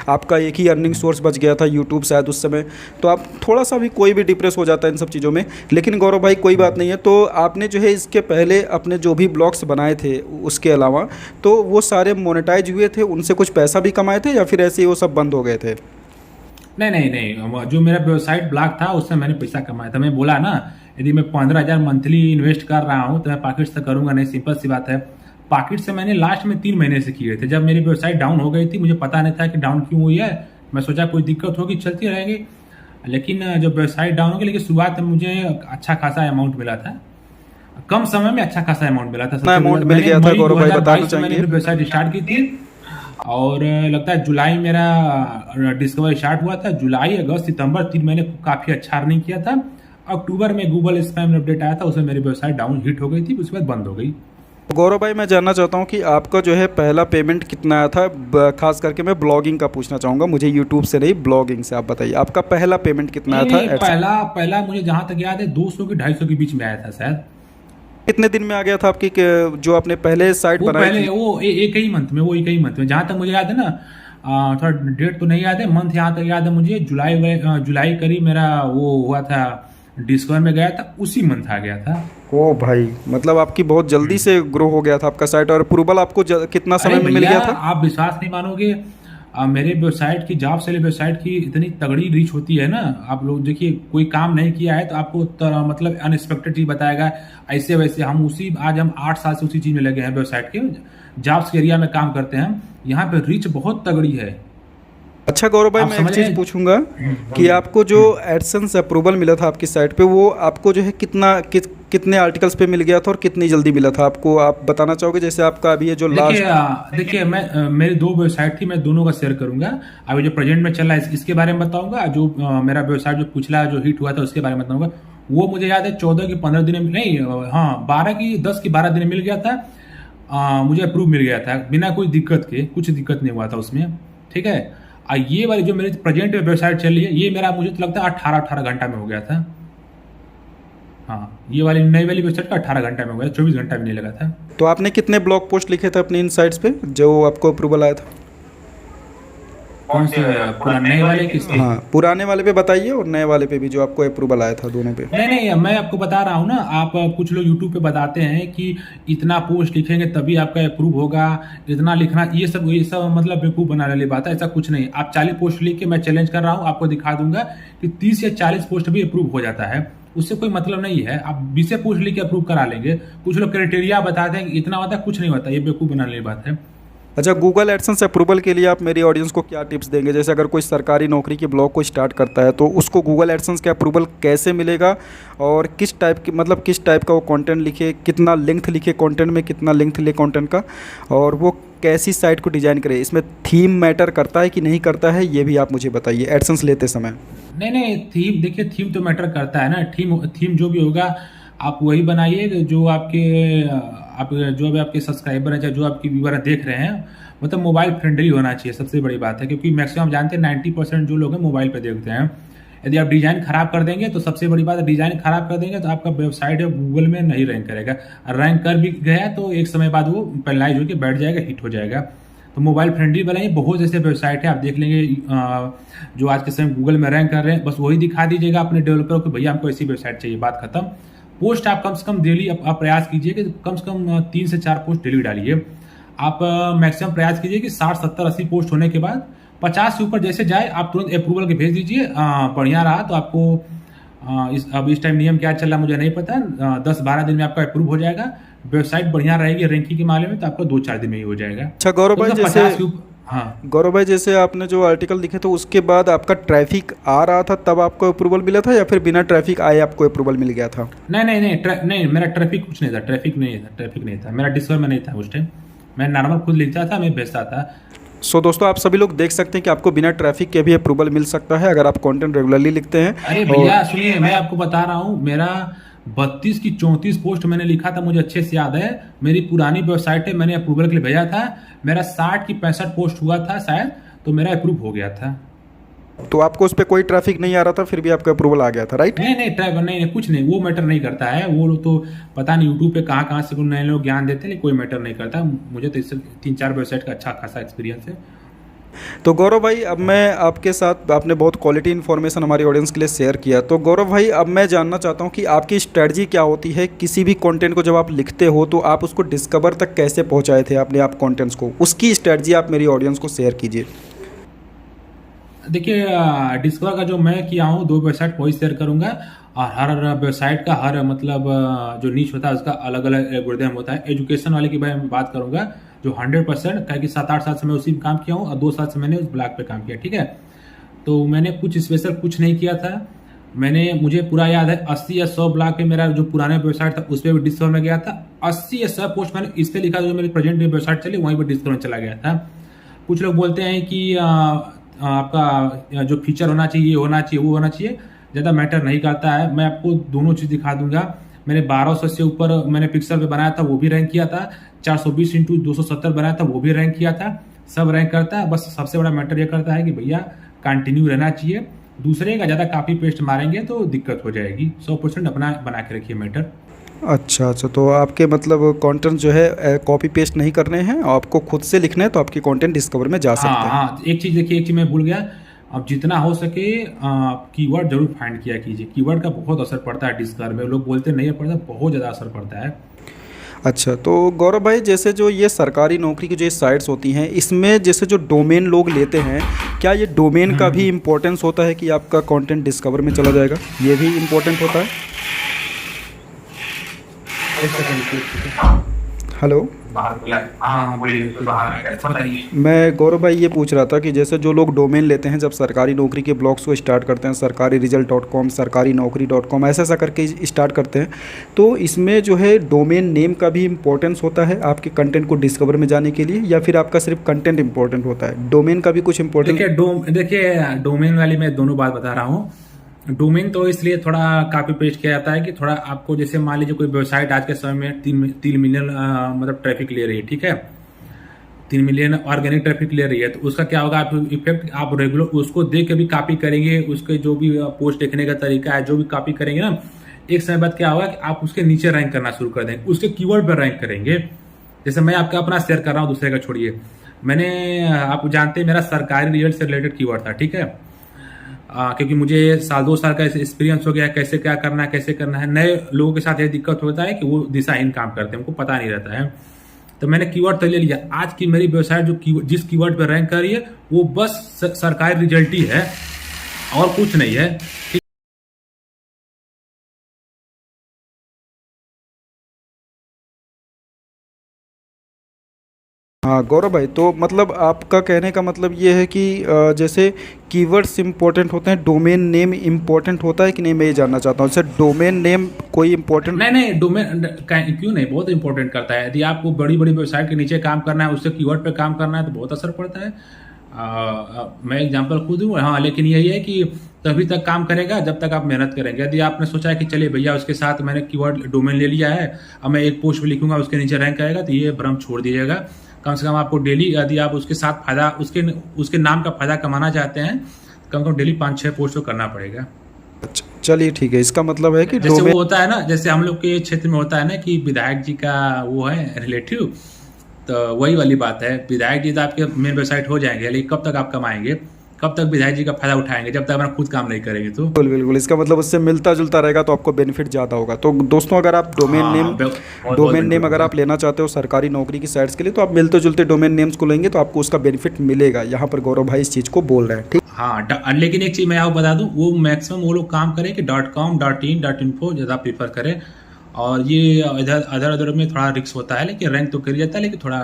आपका एक ही अर्निंग सोर्स बच गया था यूट्यूब शायद उस समय। तो आप थोड़ा सा भी कोई भी डिप्रेस हो जाता है इन सब चीज़ों में। लेकिन गौरव भाई कोई बात नहीं है, तो आपने जो है इसके पहले अपने जो भी ब्लॉग्स बनाए थे उसके अलावा, तो वो सारे मोनेटाइज हुए थे, उनसे कुछ पैसा भी कमाए थे या फिर ऐसे ही वो सब बंद हो गए थे? नहीं नहीं नहीं, जो मेरा वेबसाइट ब्लॉग था उससे मैंने पैसा कमाया था। मैं बोला ना, यदि मैं 15,000 मंथली इन्वेस्ट कर रहा हूँ तो मैं पॉकेट से करूंगा नहीं, सिंपल सी बात है। पॉकेट से मैंने लास्ट में 3 महीने से किए थे, जब मेरी वेबसाइट डाउन हो गई थी, मुझे पता नहीं था कि डाउन क्यों हुई है। मैं सोचा कोई दिक्कत होगी, चलती रहेगी। लेकिन जब वेबसाइट डाउन हो गई, लेकिन शुरुआत में मुझे अच्छा खासा अमाउंट मिला था, कम समय में अच्छा खासा अमाउंट मिला था। कितना सबसे अमाउंट मैंने मिल गया था मई गौरव भाई, बताना 2022 में मैंने चाहेंगे? वेबसाइट स्टार्ट की थी, और लगता है जुलाई मेरा डिस्कवर स्टार्ट हुआ था। जुलाई, अगस्त, सितंबर 3 महीने काफी अच्छा अर्निंग किया था। अक्टूबर में गूगल स्पैम अपडेट आया था, उसमें मेरी वेबसाइट डाउन हिट हो गई थी, उसके बाद बंद हो गई। गौरव भाई मैं जानना चाहता हूँ कि आपका जो है पहला पेमेंट कितना आया था? खास करके मैं ब्लॉगिंग का पूछना चाहूँगा, मुझे यूट्यूब से नहीं, ब्लॉगिंग से। आप बताइए आपका पहला पेमेंट कितना नहीं आया नहीं, था? पहला मुझे जहां तक याद है 200 की 250 के बीच में आया था शायद। कितने दिन में आ गया था आपकी जो आपने पहले साइट वो बनाई पहले थी? वो एक ही मंथ में, वो एक ही मंथ में, जहां तक मुझे याद है ना। थोड़ा डेट तो नहीं याद है, मंथ यहाँ तक याद है मुझे, जुलाई करीब मेरा वो हुआ था, डिस्कवर में गया था, उसी मंथ आ गया था। ओ भाई, मतलब आपकी बहुत जल्दी से ग्रो हो गया था आपका साइट। और अप्रूवल आपको कितना अरे समय में मिल भैया, गया था? आप विश्वास नहीं मानोगे, मेरे वेबसाइट की, जॉब से वेबसाइट की इतनी तगड़ी रीच होती है ना। आप लोग देखिए, कोई काम नहीं किया है तो आपको मतलब अनएक्सपेक्टेड चीज बताएगा, ऐसे वैसे। आज हम 8 साल से उसी चीज में लगे हैं, वेबसाइट के जॉब्स के एरिया में काम करते हैं। यहाँ पे रीच बहुत तगड़ी है। अच्छा गौरव भाई, आप मैं एक समझ चीज़ रहे पूछूंगा कि आपको जो एडसेंस अप्रूवल मिला था आपकी साइट पे, वो आपको जो है कितने आर्टिकल्स पे मिल गया था और कितनी जल्दी मिला था आपको? आप बताना चाहोगे? जैसे आपका अभी ये जो देखिए लास्ट। देखिए, मैं मेरी 2 वेबसाइट थी, मैं दोनों का शेयर करूंगा। अभी जो प्रेजेंट में चल रहा है इसके बारे में बताऊंगा, जो मेरा वेबसाइट जो पिछला जो हिट हुआ था उसके बारे में बताऊंगा। वो मुझे याद है 14 की 15 दिन में नहीं, हाँ 10 की 12 दिन में मिल गया था। मुझे अप्रूव मिल गया था बिना कोई दिक्कत के, कुछ दिक्कत नहीं हुआ था उसमें, ठीक है। ये वाली जो मेरी प्रेजेंट वेबसाइट चल रही है, ये मेरा मुझे तो लगता है 18 घंटा में हो गया था। हाँ, ये वाली नई वाली वेबसाइट का 18 घंटा में हो गया, 24 घंटा भी नहीं लगा था। तो आपने कितने ब्लॉग पोस्ट लिखे थे अपनी इन साइट्स पे जो आपको अप्रूवल आया था? कौन से नए वाले किसके? हाँ, पुराने वाले पे बताइए और नए वाले पे भी जो आपको अप्रूवल आया था, दोनों पे। नहीं नहीं, मैं आपको बता रहा हूँ ना। आप कुछ लोग यूट्यूब पे बताते हैं कि इतना पोस्ट लिखेंगे तभी आपका अप्रूव होगा, इतना लिखना, ये सब मतलब बेवकूफ बनाने वाली बात है। ऐसा कुछ नहीं। आप 40 पोस्ट लिख के, मैं चैलेंज कर रहा हूँ, आपको दिखा दूंगा कि 30 या 40 पोस्ट भी अप्रूव हो जाता है। उससे कोई मतलब नहीं है, आप 20 पोस्ट लिख के अप्रूव करा लेंगे। कुछ लोग क्राइटेरिया बताते हैं कि इतना होता है, कुछ नहीं होता, ये बेवकूफ बनाने वाली बात है। अच्छा, गूगल एडसेंस अप्रूवल के लिए आप मेरी ऑडियंस को क्या टिप्स देंगे? जैसे अगर कोई सरकारी नौकरी के ब्लॉग को स्टार्ट करता है तो उसको गूगल एडसेंस का अप्रूवल कैसे मिलेगा, और किस टाइप का वो कंटेंट लिखे, कितना लेंथ लिखे कंटेंट में, कितना लेंथ ले कंटेंट का, और वो कैसी साइट को डिजाइन करे? इसमें थीम मैटर करता है कि नहीं करता है, ये भी आप मुझे बताइए एडसेंस लेते समय। नहीं नहीं, थीम देखिए, थीम तो मैटर करता है ना। थीम जो भी होगा आप वही बनाइए जो जो भी आपके सब्सक्राइबर हैं, चाहे जो आपकी व्यूअर देख रहे हैं, मतलब मोबाइल फ्रेंडली होना चाहिए, सबसे बड़ी बात है। क्योंकि मैक्सिमम जानते हैं 90% जो लोग हैं मोबाइल पे देखते हैं। यदि आप डिजाइन खराब कर देंगे तो सबसे बड़ी बात है, डिजाइन खराब कर देंगे तो आपका वेबसाइट गूगल में नहीं रैंक करेगा। रैंक कर भी गया तो एक समय बाद वो पेनलाइज होकर बैठ जाएगा, हिट हो जाएगा। तो मोबाइल फ्रेंडली बनाइए। बहुत ऐसे वेबसाइट है, आप देख लेंगे जो आज के समय गूगल में रैंक कर रहे हैं, बस वही दिखा दीजिएगा अपने डेवलपर को, भैया हमको ऐसी वेबसाइट चाहिए, बात खत्म। पोस्ट आप कम से कम डेली आप प्रयास कीजिए कि कम से कम 3 से 4 पोस्ट डेली डालिए। आप मैक्सिमम प्रयास कीजिए कि 60, 70, 80 पोस्ट होने के बाद 50 से ऊपर जैसे जाए आप तुरंत अप्रूवल के भेज दीजिए। बढ़िया रहा तो आपको अब इस टाइम नियम क्या चल रहा मुझे नहीं पता, 10-12 दिन में आपका अप्रूव हो जाएगा। वेबसाइट बढ़िया रहेगी रैंकिंग के मामले में तो आपका 2-4 दिन में ही हो जाएगा। अच्छा गौरव भाई, तो जैसे हाँ। गौरव भाई, जैसे आपने जो आर्टिकल लिखे तो उसके बाद आपका ट्रैफिक आ रहा था तब आपको अप्रूवल मिला था, या फिर बिना ट्रैफिक आए आपको अप्रूवल मिल गया था? नहीं नहीं नहीं नहीं, मेरा ट्रैफिक कुछ नहीं था, ट्रैफिक नहीं था, मेरा डिस्कवर में नहीं था उस टाइम। मैं नॉर्मल खुद लिखता था, मैं भेजता था। सो दोस्तों, आप सभी लोग देख सकते हैं कि आपको बिना ट्रैफिक के भी अप्रूवल मिल सकता है अगर आप कंटेंट रेगुलरली लिखते हैं। अरे और भैया सुनिए, मैं आपको बता रहा हूँ, मेरा 32 की 34 पोस्ट मैंने लिखा था, मुझे अच्छे से याद है। मेरी पुरानी वेबसाइट है, मैंने अप्रूवल के लिए भेजा था। मेरा 60 की 65 पोस्ट हुआ था शायद, तो मेरा अप्रूव हो गया था। तो आपको उस पर कोई ट्रैफिक नहीं आ रहा था, फिर भी आपका अप्रूवल आ गया था, राइट? नहीं नहीं ट्रैवल नहीं, कुछ नहीं, वो मैटर नहीं करता है। वो लोग तो पता नहीं यूट्यूब पे कहाँ कहाँ से नए लोग ज्ञान देते हैं, लेकिन कोई मैटर नहीं करता। मुझे तो इससे 3-4 वेबसाइट का अच्छा खासा एक्सपीरियंस है। तो गौरव भाई, अब मैं आपके साथ, आपने बहुत क्वालिटी इन्फॉर्मेशन हमारी ऑडियंस के लिए शेयर किया, तो गौरव भाई अब मैं जानना चाहता हूँ कि आपकी स्ट्रेटजी क्या होती है किसी भी कंटेंट को जब आप लिखते हो, तो आप उसको डिस्कवर तक कैसे पहुँचाए थे अपने आप कंटेंट्स को, उसकी स्ट्रेटजी आप मेरी ऑडियंस को शेयर कीजिए। देखिए, डिस्कवर का जो मैं किया हूँ 2 वेबसाइट वही शेयर करूंगा। और हर वेबसाइट का हर मतलब जो नीच होता है उसका अलग अलग एल्गोरिथम होता है। एजुकेशन वाले की मैं बात करूंगा जो 100%, क्या कि 7-8 साल से मैं उसी में काम किया हूँ और 2 साल से मैंने उस ब्लॉग पे काम किया, ठीक है। तो मैंने कुछ स्पेशल कुछ नहीं किया था। मुझे पूरा याद है 80 या 100 ब्लॉग पे मेरा जो पुराने वेबसाइट था उस पर भी डिस्कवर में गया था। 80 या 100 पोस्ट मैंने इस पे लिखा, जो मेरी प्रेजेंट वेबसाइट चली वहीं पर डिस्कवर में चला गया था। कुछ लोग बोलते हैं कि आपका जो फीचर होना चाहिए, ये होना चाहिए, वो होना चाहिए, ज़्यादा मैटर नहीं करता है। मैं आपको दोनों चीज़ दिखा दूंगा। मैंने 1200 से ऊपर मैंने पिक्सल पे बनाया था, वो भी रैंक किया था। 420x270 बनाया था, वो भी रैंक किया था। सब रैंक करता है, बस सबसे बड़ा मैटर ये करता है कि भैया कंटिन्यू रहना चाहिए। दूसरे का ज़्यादा कॉपी पेस्ट मारेंगे तो दिक्कत हो जाएगी। 100% अपना बना के रखिए मैटर। अच्छा अच्छा, तो आपके मतलब कंटेंट जो है कॉपी पेस्ट नहीं करने हैं, आपको खुद से लिखना है, तो आपके कंटेंट डिस्कवर में जा हाँ सकते हैं। हाँ, एक चीज़ देखिए, एक चीज़ मैं भूल गया। अब जितना हो सके कीवर्ड जरूर फाइंड किया कीजिए। कीवर्ड का बहुत असर पड़ता है डिस्कवर में। लोग बोलते नहीं पड़ता, बहुत ज़्यादा असर पड़ता है। अच्छा, तो गौरव भाई, जैसे जो ये सरकारी नौकरी की जो साइट्स होती हैं, इसमें जैसे जो डोमेन लोग लेते हैं, क्या ये डोमेन का भी इम्पोर्टेंस होता है कि आपका कंटेंट डिस्कवर में चला जाएगा? ये भी इम्पोर्टेंट होता है? एक सेकंड। हेलो, हाँ बोलिए, बताइए। मैं गौरव भाई ये पूछ रहा था कि जैसे जो लोग डोमेन लेते हैं जब सरकारी नौकरी के ब्लॉग्स को स्टार्ट करते हैं, सरकारी रिजल्ट .com, सरकारी नौकरी .com, ऐसा ऐसा करके स्टार्ट करते हैं, तो इसमें जो है डोमेन नेम का भी इम्पोर्टेंस होता है आपके कंटेंट को डिस्कवर में जाने के लिए, या फिर आपका सिर्फ कंटेंट इंपॉर्टेंट होता है? डोमेन का भी कुछ इंपॉर्टेंट? देखिए डोमेन वाली मैं दोनों बात बता रहा हूँ। डोमेन तो इसलिए थोड़ा कॉपी पेस्ट किया जाता है कि थोड़ा आपको, जैसे मान लीजिए कोई वेबसाइट आज के समय में 3 मिलियन मतलब ट्रैफिक ले रही है, ठीक है। 3 मिलियन ऑर्गेनिक ट्रैफिक ले रही है, तो उसका क्या होगा, आप इफेक्ट आप रेगुलर उसको देख के भी कॉपी करेंगे। उसके जो भी पोस्ट लिखने का तरीका है, जो भी कॉपी करेंगे ना, एक समय बाद क्या होगा कि आप उसके नीचे रैंक करना शुरू कर देंगे, उसके कीवर्ड पर रैंक करेंगे। जैसे मैं आपका अपना शेयर कर रहा हूँ, दूसरे का छोड़िए। मैंने, आप जानते हैं, मेरा सरकारी रिजल्ट से रिलेटेड कीवर्ड था, ठीक है। क्योंकि मुझे 1-2 साल का एक्सपीरियंस हो गया, कैसे क्या करना है, कैसे करना है। नए लोगों के साथ ये दिक्कत होता है कि वो दिशाहीन काम करते हैं, उनको पता नहीं रहता है। तो मैंने कीवर्ड तो ले लिया। आज की मेरी वेबसाइट जो जिस कीवर्ड पर रैंक कर रही है वो बस सरकारी रिजल्ट ही है और कुछ नहीं है। हाँ गौरव भाई, तो मतलब आपका कहने का मतलब ये है कि जैसे कीवर्ड्स इंपॉर्टेंट होते हैं, डोमेन नेम इंपॉर्टेंट होता है कि नहीं, मैं ये जानना चाहता हूँ। सर, डोमेन नेम कोई इंपॉर्टेंट? नहीं नहीं, डोमेन क्यों नहीं, बहुत इंपॉर्टेंट करता है। यदि आपको बड़ी बड़ी वेबसाइट के नीचे काम करना है, उससे कीवर्ड पे काम करना है, तो बहुत असर पड़ता है। मैं एग्जांपल खुद हूँ, हाँ। लेकिन यही है कि तभी तक काम करेगा जब तक आप मेहनत करेंगे। यदि आपने सोचा है कि चलिए भैया उसके साथ मैंने कीवर्ड डोमेन ले लिया है, अब मैं एक पोस्ट भी लिखूंगा उसके नीचे रैंक आएगा, तो ये भ्रम छोड़ दीजिएगा। कम से कम आपको डेली, यदि आप उसके साथ फायदा, उसके नाम का फायदा कमाना चाहते हैं, कम से कम डेली 5-6 पोस्ट तो करना पड़ेगा। अच्छा, चलिए ठीक है, इसका मतलब है कि जैसे वो होता है ना, जैसे हम लोग के क्षेत्र में होता है ना कि विधायक जी का वो है रिलेटिव, तो वही वाली बात है। विधायक जी तो आपके मेन वेबसाइट हो जाएंगे, लेकिन कब तक आप कमाएंगे, कब तक विधायक जी का फायदा उठाएंगे, जब तक अपना खुद काम नहीं करेंगे। तो बिल्कुल बिल्कुल, इसका मतलब उससे मिलता जुलता रहेगा तो आपको बेनिफिट ज़्यादा होगा। तो दोस्तों, अगर आप डोमेन नेम अगर आप लेना चाहते हो सरकारी नौकरी की साइट्स के लिए, तो आप मिलते जुलते डोमेन नेम्स को लेंगे तो आपको उसका बेनिफिट मिलेगा। यहाँ पर गौरव भाई इस चीज़ को बोल रहे हैं, ठीक। हाँ, लेकिन एक चीज़ मैं आपको बता दूं, वो मैक्सिमम वो लोग काम करें कि .com, .in, .info ज़्यादा प्रीफर करें। और ये इधर अदर में थोड़ा रिस्क होता है, लेकिन रैंक तो कर जाता है, लेकिन थोड़ा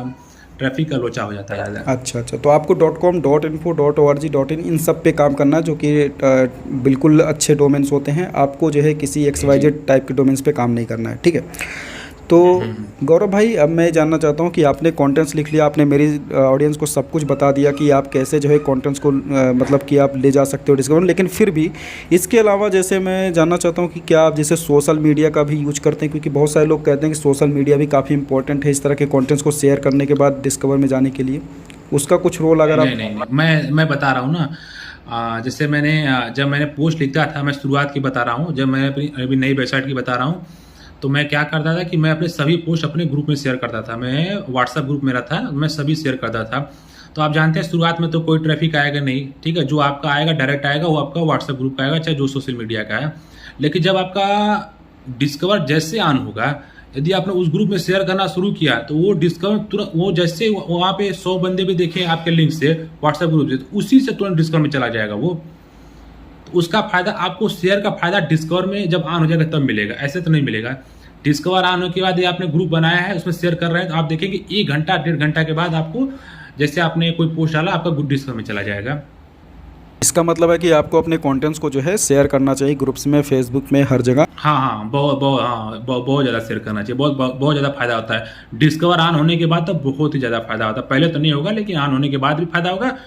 ट्रैफिक का लोचा हो जाता है ज़्यादा। अच्छा अच्छा, तो आपको .com .info .org.in इन सब पे काम करना है, जो कि बिल्कुल अच्छे डोमेन्स होते हैं। आपको जो है किसी जी जी। XYZ टाइप के डोमेन्स पे काम नहीं करना है, ठीक है। तो गौरव भाई, अब मैं जानना चाहता हूँ कि आपने कंटेंट्स लिख लिया, आपने मेरी ऑडियंस को सब कुछ बता दिया कि आप कैसे जो है कंटेंट्स को मतलब कि आप ले जा सकते हो डिस्कवर, लेकिन फिर भी इसके अलावा जैसे मैं जानना चाहता हूँ कि क्या आप जैसे सोशल मीडिया का भी यूज करते हैं, क्योंकि बहुत सारे लोग कहते हैं कि सोशल मीडिया भी काफ़ी इंपॉर्टेंट है इस तरह के कॉन्टेंट्स को शेयर करने के बाद डिस्कवर में जाने के लिए, उसका कुछ रोल अगर नहीं आप। नहीं नहीं, मैं बता रहा हूँ ना। जैसे मैंने जब मैंने पोस्ट लिखता था, मैं शुरुआत की बता रहा हूँ, जब मैं अपनी अभी नई वेबसाइट की बता रहा हूँ, तो मैं क्या करता था कि मैं अपने सभी पोस्ट अपने ग्रुप में शेयर करता था। मैं व्हाट्सएप ग्रुप मेरा था, मैं सभी शेयर करता था। तो आप जानते हैं शुरुआत में तो कोई ट्रैफिक आएगा नहीं, ठीक है। जो आपका आएगा डायरेक्ट आएगा, वो आपका व्हाट्सएप ग्रुप का आएगा, चाहे जो सोशल मीडिया का है। लेकिन जब आपका डिस्कवर जैसे ऑन होगा, यदि आपने उस ग्रुप में शेयर करना शुरू किया, तो वो डिस्कवर तुरंत, वो जैसे वहाँ पे 100 बंदे भी देखें आपके लिंक से व्हाट्सएप ग्रुप से, तो उसी से तुरंत डिस्कवर में चला जाएगा वो। तो उसका फायदा आपको, शेयर का फायदा डिस्कवर में जब ऑन हो जाएगा तब मिलेगा, ऐसे तो नहीं मिलेगा। डिस्कवर ऑन होने के बाद ये आपने ग्रुप बनाया है, उसमें शेयर कर रहे हैं, तो आप देखेंगे 1 घंटा 1.5 घंटा के बाद आपको, जैसे आपने कोई पोस्ट डाला, आपका ग्रुप डिस्कवर में चला जाएगा। इसका मतलब है कि आपको अपने कंटेंट्स को जो है शेयर करना चाहिए ग्रुप्स में, फेसबुक में, हर जगह। हाँ हाँ, बहुत ज़्यादा शेयर करना चाहिए, बहुत ज़्यादा फायदा होता है। डिस्कवर ऑन होने के बाद तो बहुत ही ज़्यादा फायदा होता है। पहले तो नहीं होगा, लेकिन ऑन होने के बाद भी फायदा होगा।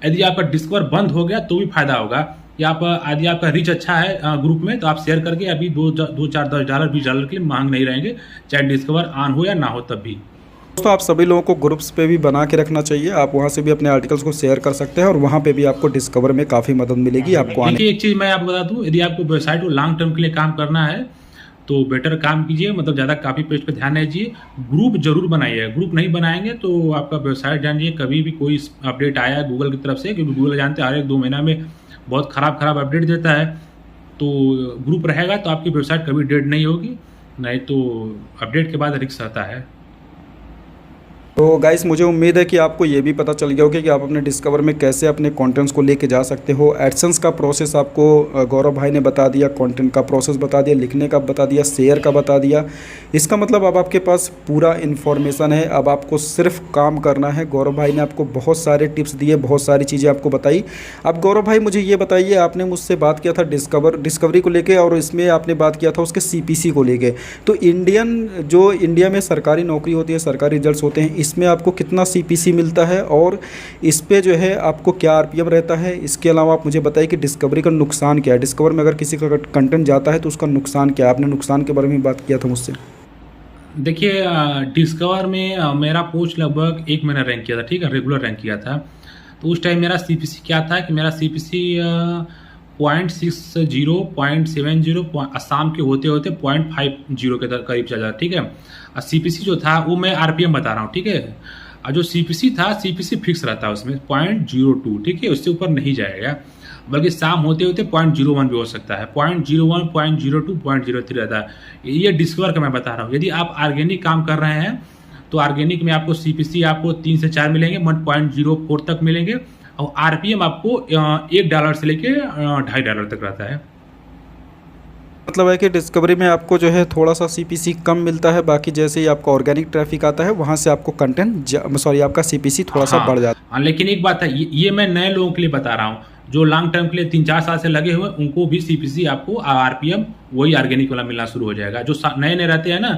यदि आपका डिस्कवर बंद हो गया तो भी फायदा होगा। कि आप, यदि आपका रीच अच्छा है ग्रुप में, तो आप शेयर करके अभी 2 4 $10 $20 के लिए मांग नहीं रहेंगे, चाहे डिस्कवर ऑन हो या ना हो तब भी। दोस्तों, आप सभी लोगों को ग्रुप्स पे भी बना के रखना चाहिए। आप वहाँ से भी अपने आर्टिकल्स को शेयर कर सकते हैं और वहाँ पे भी आपको डिस्कवर में काफ़ी मदद मिलेगी आपको आने। देखिए, एक चीज़ मैं आपको बता दूं, यदि आपको वेबसाइट को लॉन्ग टर्म के लिए काम करना है, तो बेटर काम कीजिए, मतलब ज़्यादा कॉपी पेस्ट पे ध्यान दीजिए। ग्रुप जरूर बनाइए। ग्रुप नहीं बनाएंगे तो आपका वेबसाइट, जानिए कभी भी कोई अपडेट आया गूगल की तरफ से, क्योंकि गूगल जानते हैं हर एक 2 महीना में बहुत खराब अपडेट देता है। तो ग्रुप रहेगा तो आपकी वेबसाइट कभी डेड नहीं होगी, नहीं तो अपडेट के बाद रिस्क रहता है। तो गाइस, मुझे उम्मीद है कि आपको ये भी पता चल गया होगा कि आप अपने डिस्कवर में कैसे अपने कंटेंट्स को लेके जा सकते हो। एडसेंस का प्रोसेस आपको गौरव भाई ने बता दिया, कंटेंट का प्रोसेस बता दिया, लिखने का बता दिया, शेयर का बता दिया। इसका मतलब अब आपके पास पूरा इन्फॉर्मेशन है, अब आपको सिर्फ काम करना है। गौरव भाई ने आपको बहुत सारे टिप्स दिए, बहुत सारी चीज़ें आपको बताई। अब गौरव भाई, मुझे ये बताइए, आपने मुझसे बात किया था डिस्कवरी को लेके, और इसमें आपने बात किया था उसके CPC को लेके। तो जो इंडिया में सरकारी नौकरी होती है, सरकारी रिजल्ट्स होते हैं, इसमें आपको कितना CPC मिलता है और इस पे जो है आपको क्या RPM रहता है? इसके अलावा आप मुझे बताइए कि डिस्कवरी का नुकसान क्या है? डिस्कवर में अगर किसी का कंटेंट जाता है तो उसका नुकसान क्या है? आपने नुकसान के बारे में बात किया था मुझसे। देखिए, डिस्कवर में मेरा पोस्ट लगभग 1 महीना रैंक किया था, ठीक है, रेगुलर रैंक किया था। तो उस टाइम मेरा CPC क्या था कि मेरा CPC 0.60 0.70, शाम के होते होते 0.50 के करीब चला जाता, ठीक है। और CPC जो था वो मैं RPM बता रहा हूँ, ठीक है। और जो CPC था, CPC फिक्स रहता है उसमें 0.02, ठीक है, उससे ऊपर नहीं जाएगा। बल्कि शाम होते होते 0.01 भी हो सकता है, 0.01 0.02 0.03 रहता है। ये डिस्कवर का मैं बता रहा हूँ। यदि आप ऑर्गेनिक काम कर रहे हैं तो ऑर्गेनिक में आपको CPC आपको 3 से 4 मिलेंगे, 0.04 तक मिलेंगे। और RPM आपको $1 से लेके $2.5 तक रहता है। मतलब है कि डिस्कवरी में आपको जो है थोड़ा सा CPC कम मिलता है, बाकी जैसे ही आपका ऑर्गेनिक ट्रैफिक आता है वहाँ से आपको आपका CPC थोड़ा सा बढ़ जाता है। हाँ, लेकिन एक बात है, ये मैं नए लोगों के लिए बता रहा हूँ। जो लॉन्ग टर्म के लिए 3-4 साल से लगे हुए, उनको भी CPC आपको RPM वही ऑर्गेनिक वाला मिलना शुरू हो जाएगा। जो नए नए रहते हैं ना,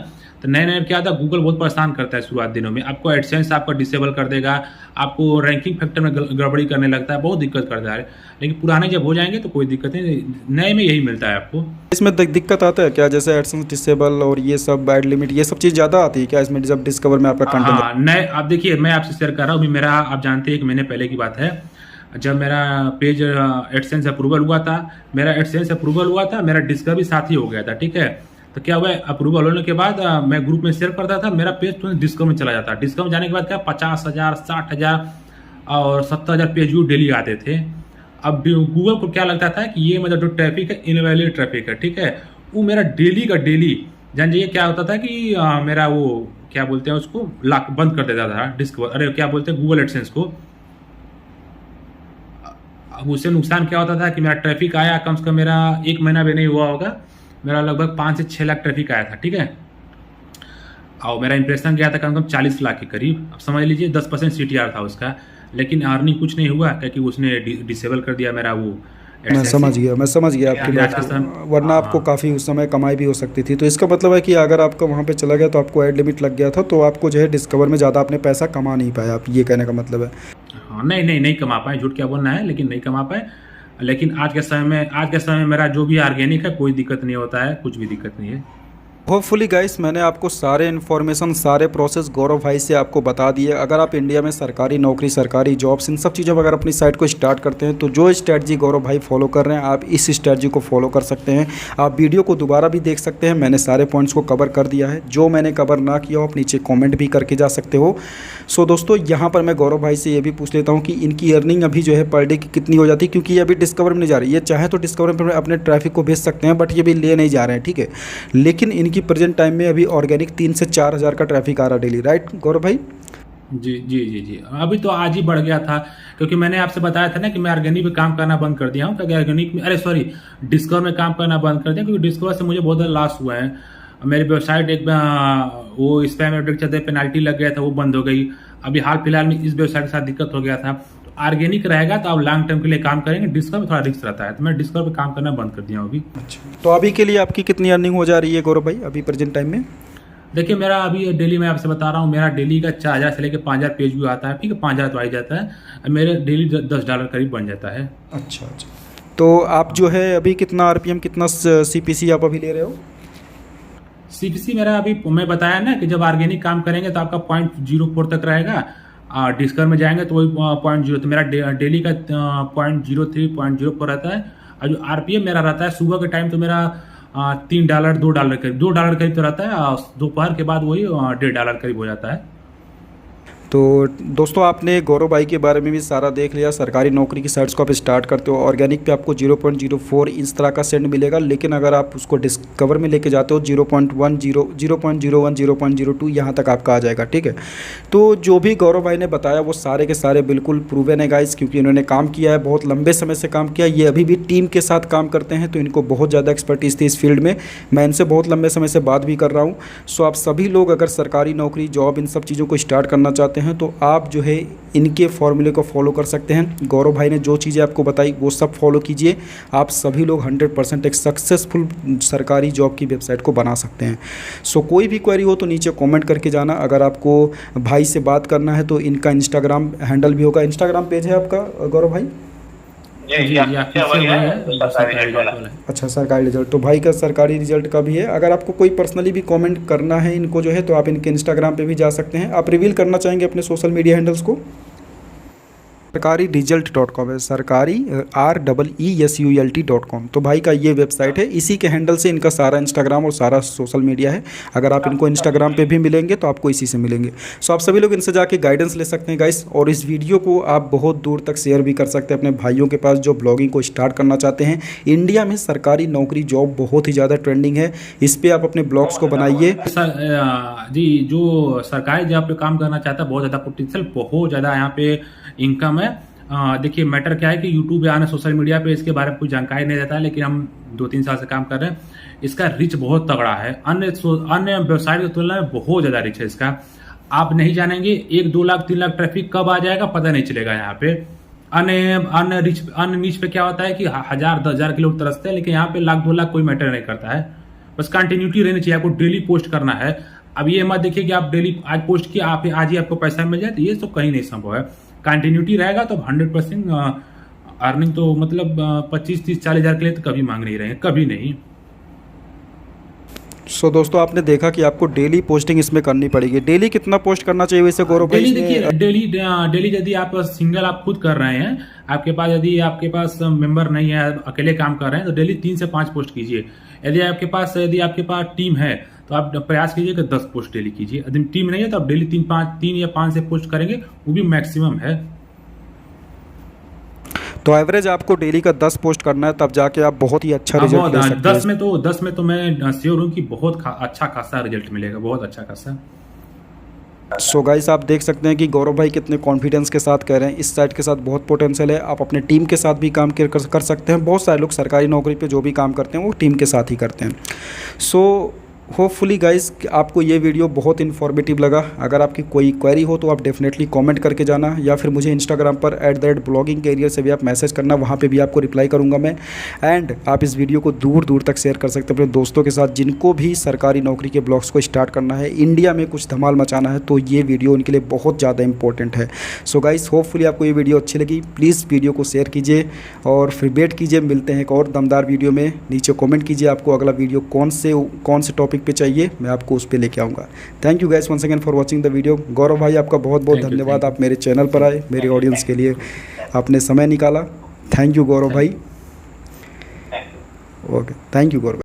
तो नए नए क्या होता है, गूगल बहुत परेशान करता है शुरुआत दिनों में। आपको एडसेंस आपका डिसेबल कर देगा, आपको रैंकिंग फैक्टर में गड़बड़ी करने लगता है, बहुत दिक्कत करता है। लेकिन पुराने जब हो जाएंगे तो कोई दिक्कत नहीं, नए में यही मिलता है आपको। इसमें दिक्कत आता है क्या, जैसे एडसेंस डिसेबल और ये सब बैड लिमिट, ये सब चीज़ ज़्यादा आती है क्या इसमें जब डिस्कवर में आपका कंटेंट? हाँ, नए, आप देखिए, मैं आपसे शेयर कर रहा हूँ। मेरा, आप जानते हैं, 1 महीने पहले की बात है, जब मेरा पेज एडसेंस अप्रूवल हुआ था, मेरा डिस्कवरी साथ ही हो गया था, ठीक है। तो क्या हुआ, अप्रूवल होने के बाद मैं ग्रुप में शेयर करता था, मेरा पेज तुरंत डिस्कवर में चला जाता। डिस्कवर में जाने के बाद क्या 50,000 60,000 और 70,000 पेज व्यू डेली आते थे। अब गूगल को क्या लगता था कि ये मतलब जो ट्रैफिक है, इनवैलिड ट्रैफिक है, ठीक है। वो मेरा डेली का डेली, जानिए क्या होता था कि मेरा वो क्या बोलते हैं उसको, लॉक बंद कर देता था डिस्कवर, अरे क्या बोलते हैं, गूगल एडसेंस को। अब उससे नुकसान क्या होता था कि मेरा ट्रैफिक आया, कम से कम मेरा 1 महीना भी नहीं हुआ होगा, मेरा लगभग 5 से 6 लाख ट्रैफिक आया था, ठीक है। और मेरा इंप्रेशन गया था कम से कम 40 लाख के करीब। अब समझ लीजिए 10% CTR था उसका, लेकिन अर्निंग कुछ नहीं हुआ क्योंकि उसने डिसेबल कर दिया मेरा वो मैं समझ गया आपकी बात आज का को, वरना आपको काफ़ी उस समय कमाई भी हो सकती थी। तो इसका मतलब है कि अगर आपका वहाँ पे चला गया तो आपको ऐड लिमिट लग गया था, तो आपको जो है डिस्कवर में ज़्यादा आपने पैसा कमा नहीं पाया, आप ये कहने का मतलब है? हाँ, नहीं कमा पाए, झूठ क्या बोलना है, लेकिन नहीं कमा पाए। लेकिन आज के समय में मेरा जो भी ऑर्गेनिक है कोई दिक्कत नहीं होता है, कुछ भी दिक्कत नहीं है। होपफुली गाइस मैंने आपको सारे इन्फॉर्मेशन, सारे प्रोसेस गौरव भाई से आपको बता दिए। अगर आप इंडिया में सरकारी नौकरी, सरकारी जॉब्स, इन सब चीज़ों पर अगर अपनी साइट को स्टार्ट करते हैं तो जो स्ट्रैटेजी गौरव भाई फॉलो कर रहे हैं आप इस स्ट्रैटेजी को फॉलो कर सकते हैं। आप वीडियो को दोबारा भी देख सकते हैं, मैंने सारे पॉइंट्स को कवर कर दिया है। जो मैंने कवर ना किया हो आप नीचे कॉमेंट भी करके जा सकते हो। सो दोस्तों यहाँ पर मैं गौरव भाई से ये भी पूछ लेता हूँ कि इनकी अर्निंग अभी जो है पर डे की कितनी हो जाती है, क्योंकि ये अभी डिस्कवर में नहीं जा रही। ये चाहे तो डिस्कवर में अपने ट्रैफिक को भेज सकते हैं, बट ये भी ले नहीं जा रहे हैं, ठीक है। लेकिन इनकी प्रेजेंट टाइम में अभी ऑर्गेनिक 3 से 4 हज़ार का ट्रैफिक आ रहा डेली, राइट गौरव भाई? जी। अभी तो आज ही बढ़ गया था, क्योंकि मैंने आपसे बताया था ना कि मैं ऑर्गेनिक पे काम करना बंद कर दिया हूँ, क्योंकि ऑर्गेनिक में डिस्कवर में काम करना बंद कर दिया, क्योंकि डिस्कवर से मुझे बहुत ज़्यादा लॉस हुआ है। मेरी वेबसाइट एक वो स्पैम एडिक्ट चलते पेनाल्टी लग गया था, वो बंद हो गई। अभी हाल फिलहाल में इस वेबसाइट के साथ दिक्कत हो गया था। ऑर्गेनिक रहेगा तो आप लॉन्ग टर्म के लिए काम करेंगे, डिस्कवर में थोड़ा रिस्क रहता है, तो मैं डिस्कवर पे काम करना बंद कर दिया हूँ अभी। अच्छा, तो अभी के लिए आपकी कितनी अर्निंग हो जा रही है गौरव भाई अभी प्रेजेंट टाइम में? देखिए मेरा अभी डेली मैं आपसे बता रहा हूँ, मेरा डेली का 4000 से लेकर 5000 पेज व्यू आता है, ठीक है, 5000 तो आ ही जाता है। मेरे डेली $10 करीब बन जाता है। अच्छा, तो आप जो है अभी कितना RPM, कितना CPC आप अभी ले रहे हो? CPC मेरा अभी मैं बताया ना कि जब ऑर्गेनिक काम करेंगे तो आपका 0.04 तक रहेगा, डिस्कवर में जाएंगे तो वही 0.0, तो मेरा डेली का 0.03 0.04 रहता है। और जो RPM मेरा रहता है सुबह के टाइम तो मेरा $3 $2 करीब $2 तो रहता है, और दोपहर के बाद वही $1.5 करीब हो जाता है। तो दोस्तों आपने गौरव भाई के बारे में भी सारा देख लिया। सरकारी नौकरी की साइट्स को आप स्टार्ट करते हो, ऑर्गेनिक पे आपको 0.04 इंच तरह का सेंड मिलेगा, लेकिन अगर आप उसको डिस्कवर में लेके जाते हो 0.10 0.01 0.02 यहाँ तक आपका आ जाएगा, ठीक है। तो जो भी गौरव भाई ने बताया वो सारे के सारे बिल्कुल प्रूवन है गाइस, क्योंकि इन्होंने काम किया है, बहुत लंबे समय से काम किया। ये अभी भी टीम के साथ काम करते हैं, तो इनको बहुत ज़्यादा एक्सपर्टीज़ थी इस फील्ड में। मैं इनसे बहुत लंबे समय से बात भी कर रहा हूँ। सो आप सभी लोग अगर सरकारी नौकरी, जॉब, इन सब चीज़ों को स्टार्ट करना चाहते हैं तो आप जो है इनके फॉर्मूले को फॉलो कर सकते हैं। गौरव भाई ने जो चीज़ें आपको बताई वो सब फॉलो कीजिए, आप सभी लोग 100% एक सक्सेसफुल सरकारी जॉब की वेबसाइट को बना सकते हैं। सो कोई भी क्वेरी हो तो नीचे कमेंट करके जाना। अगर आपको भाई से बात करना है तो इनका इंस्टाग्राम हैंडल भी होगा। इंस्टाग्राम पेज है आपका गौरव भाई? जी, अच्छा, सरकारी रिजल्ट, तो भाई का सरकारी रिजल्ट का भी है। अगर आपको कोई पर्सनली भी कमेंट करना है इनको जो है तो आप इनके इंस्टाग्राम पे भी जा सकते हैं। आप रिवील करना चाहेंगे अपने सोशल मीडिया हैंडल्स को? सरकारी रिजल्ट.com है, सरकारी REESULT.com। तो भाई का ये वेबसाइट है, इसी के हैंडल से इनका सारा इंस्टाग्राम और सारा सोशल मीडिया है। अगर आप इनको इंस्टाग्राम पे भी मिलेंगे तो आपको इसी से मिलेंगे। सो आप सभी लोग इनसे जाके गाइडेंस ले सकते हैं गाइस, और इस वीडियो को आप बहुत दूर तक शेयर भी कर सकते हैं अपने भाइयों के पास जो ब्लॉगिंग को स्टार्ट करना चाहते हैं। इंडिया में सरकारी नौकरी जॉब बहुत ही ज़्यादा ट्रेंडिंग है, इस पर आप अपने ब्लॉग्स को बनाइए। जी, जो सरकारी जॉब पे काम करना चाहता है बहुत ज़्यादा पोटेंशियल, बहुत ज़्यादा यहाँ पे इनकम है। देखिए मैटर क्या है कि यूट्यूब या सोशल मीडिया पे इसके बारे में कोई जानकारी नहीं देता है, लेकिन हम 2-3 साल से काम कर रहे हैं। इसका रिच बहुत तगड़ा है, अन्य वेबसाइट की तुलना में बहुत ज़्यादा रिच है इसका। आप नहीं जानेंगे 1-2 लाख 3 लाख ट्रैफिक कब आ जाएगा पता नहीं चलेगा यहाँ पे। अन्य नीच पे क्या होता है कि 1000-10,000 के लोग तरसते हैं, लेकिन यहाँ पे 1-2 लाख कोई मैटर नहीं करता है। बस कंटिन्यूटी रहनी चाहिए, आपको डेली पोस्ट करना है। अब ये मत देखिए कि आप डेली आज पोस्ट किया आज ही आपको पैसा मिल जाए, तो ये तो कहीं नहीं संभव है। कंटिन्यूटी रहेगा तो 100% अर्निंग तो मतलब 25, 30, 40 हज़ार के लिए तो कभी मांग नहीं रहे हैं, कभी नहीं। सो दोस्तों आपने देखा कि आपको डेली पोस्टिंग इसमें करनी पड़ेगी। डेली कितना पोस्ट करना चाहिए वैसे गौरव भाई? देखिए डेली यदि आप सिंगल आप खुद कर रहे हैं, आपके पास यदि आपके पास मेंबर नहीं है, अकेले काम कर रहे हैं, तो डेली 3 से 5 पोस्ट कीजिए। यदि आपके पास टीम है तो आप प्रयास कीजिए कि 10 पोस्ट डेली कीजिए। यदि टीम नहीं है तो आप डेली 3 या 5 से पोस्ट करेंगे, वो भी मैक्सिमम है। तो एवरेज आपको डेली का 10 पोस्ट करना है, तब जाके आप बहुत ही अच्छा रिजल्ट ले सकते हैं। 10 में तो मैं श्योर हूँ कि बहुत अच्छा खासा रिजल्ट मिलेगा, बहुत अच्छा खासा। सो गाइस आप देख सकते हैं कि गौरव भाई कितने कॉन्फिडेंस के साथ कह रहे हैं, इस साइट के साथ बहुत पोटेंशियल है। आप अपने टीम के साथ भी काम कर सकते हैं। बहुत सारे लोग सरकारी नौकरी पे जो भी काम करते हैं वो टीम के साथ ही करते हैं। सो होपफुली गाइस आपको ये वीडियो बहुत इन्फॉर्मेटिव लगा। अगर आपकी कोई क्वेरी हो तो आप डेफिनेटली कमेंट करके जाना, या फिर मुझे इंस्टाग्राम पर @ब्लॉगिंग कैरियर से भी आप मैसेज करना, वहाँ पे भी आपको रिप्लाई करूँगा मैं। एंड आप इस वीडियो को दूर दूर तक शेयर कर सकते हैं अपने दोस्तों के साथ, जिनको भी सरकारी नौकरी के ब्लॉग्स को स्टार्ट करना है, इंडिया में कुछ धमाल मचाना है, तो ये वीडियो उनके लिए बहुत ज़्यादा इंपॉर्टेंट है। सो गाइस होपफुली आपको ये वीडियो अच्छी लगी, प्लीज़ वीडियो को शेयर कीजिए और फिर वेट कीजिए, मिलते हैं एक और दमदार वीडियो में। नीचे कमेंट कीजिए आपको अगला वीडियो कौन से टॉपिक पे चाहिए, मैं आपको उस पे लेके आऊँगा। Thank you guys once again for watching the video. Gaurav भाई आपका बहुत बहुत थैंक यू, धन्यवाद, थैंक आप मेरे चैनल पर आए, मेरे ऑडियंस के लिए आपने समय निकाला। थैंक यू गौरव भाई। Okay, thank you Gaurav.